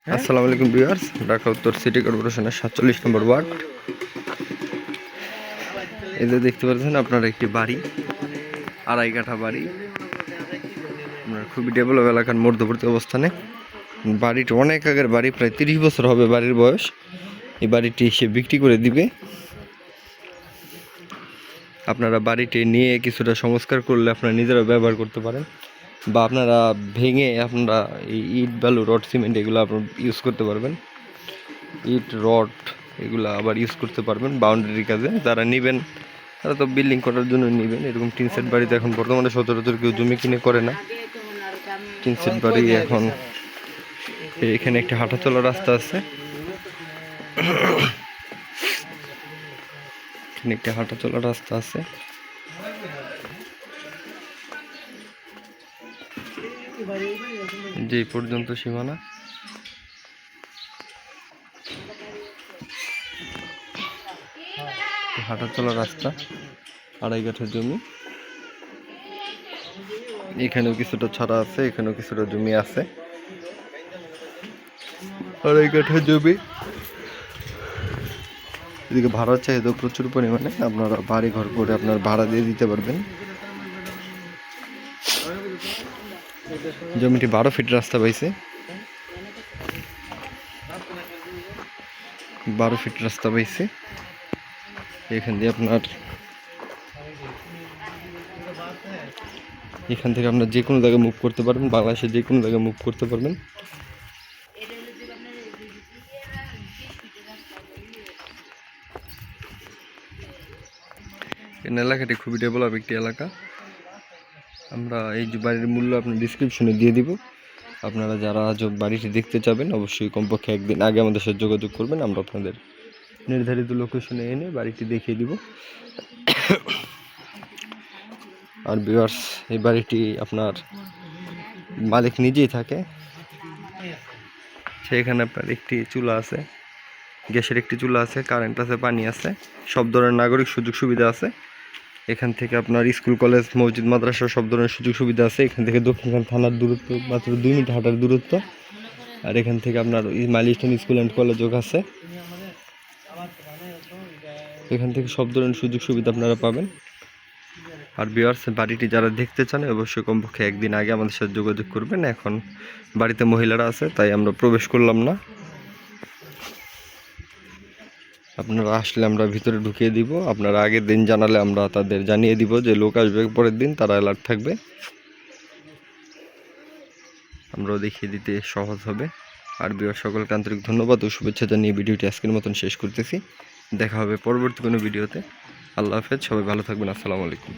আসসালামু আলাইকুম ভিউয়ার্স, ঢাকা উত্তর সিটি কর্পোরেশনের 47 নম্বর ওয়ার্ড। এই যে দেখতে পাচ্ছেন আপনার একটি বাড়ি, আড়াই কাঠা বাড়ি, আপনার খুবই ডেভেলপ এলাকার মধ্যবর্তী অবস্থানে। বাড়িটি অনেক আগের বাড়ি, প্রায় 30 বছর হবে বাড়ির বয়স। এই বাড়িটি সে বিক্রি করে দিবে। আপনারা বাড়িটি নিয়ে কিছুটা সংস্কার করলে আপনারা নিজেরা ব্যবহার করতে পারেন, বা আপনারা ভেঙে আপনারা এই ইট বালু রড সিমেন্ট এগুলো আপনারা ইউজ করতে পারবেন। ইট রড এগুলো আবার ইউজ করতে পারবেন বাউন্ডারির কাজে। যারা নেবেন তারা তো বিল্ডিং করার জন্য নেবেন। এরকম টিন সেট বাড়িতে এখন বর্তমানে সচরাচর কেউ জমি কিনে করে না। টিন সেট বাড়ি এখন এখানে একটি হাঁটা চলার রাস্তা আছে, এখানে একটি হাঁটা চলার রাস্তা আছে। যে পর্যন্ত সীমানা, হাঁটা চলার রাস্তা, আড়াই কাঠা জমি। এখানেও কিছুটা ছাড়া আছে, এখানেও কিছুটা জমি আছে। আড়াই কাঠা জমি। এদিকে ভাড়ার চাহিদা প্রচুর পরিমাণে, আপনারা বাড়ি ঘর করে আপনার ভাড়া দিয়ে দিতে পারবেন। জমিটি 12 ফিট রাস্তা পাইছে, 12 ফিট রাস্তা পাইছে। এখান থেকে আপনার যে কোনো জায়গায় মুভ করতে পারবেন, বাংলাদেশের যে কোনো জায়গায় মুভ করতে পারবেন। এই এলাকাটি খুবই ডেভেলপ একটি এলাকা। আমরা এই যে বাড়ির মূল্য আপনার ডিসক্রিপশনে দিয়ে দিব। আপনারা যারা বাড়িটি দেখতে চাবেন অবশ্যই কমপক্ষে একদিন আগে আমাদের সাথে যোগাযোগ করবেন। আমরা আপনাদের নির্ধারিত লোকেশনে এনে বাড়িটি দেখিয়ে দিব। আর ভিউয়ার্স, এই বাড়িটি আপনার মালিক নিজেই থাকে। সেখানে আপনার একটি চুলা আছে, গ্যাসের একটি চুলা আছে, কারেন্ট আছে, পানি আছে, সব ধরনের নাগরিক সুযোগ সুবিধা আছে। এখান থেকে আপনার স্কুল কলেজ মসজিদ মাদ্রাসা সব ধরনের সুযোগ সুবিধা আছে। এখান থেকে দক্ষিণখান থানার দূরত্ব মাত্র 2 মিনিট হাঁটার দূরত্ব। আর এখান থেকে আপনার মাইলস্টোন স্কুল অ্যান্ড কলেজও আছে। এখান থেকে সব ধরনের সুযোগ সুবিধা আপনারা পাবেন। আর ভিউয়ার্স, বাড়িটি যারা দেখতে চান অবশ্যই কমপক্ষে একদিন আগে আমাদের সাথে যোগাযোগ করবেন। এখন বাড়িতে মহিলারা আছে তাই আমরা প্রবেশ করলাম না। আপনারা আসলে আমরা ভিতরে ঢুকিয়ে দিব। আপনারা আগের দিন জানালে আমরা তাদের জানিয়ে দিব যে লোক আসবে পরের দিন, তারা অ্যালার্ট থাকবে। আমরাও দেখিয়ে দিতে সহজ হবে। আর ভিউয়ার্স, সকলকে আন্তরিক ধন্যবাদ ও শুভেচ্ছা জানিয়ে ভিডিওটি আজকের মতন শেষ করতেছি। দেখা হবে পরবর্তী কোনো ভিডিওতে। আল্লাহ হাফেজ, সবাই ভালো থাকবেন। আসসালামু আলাইকুম।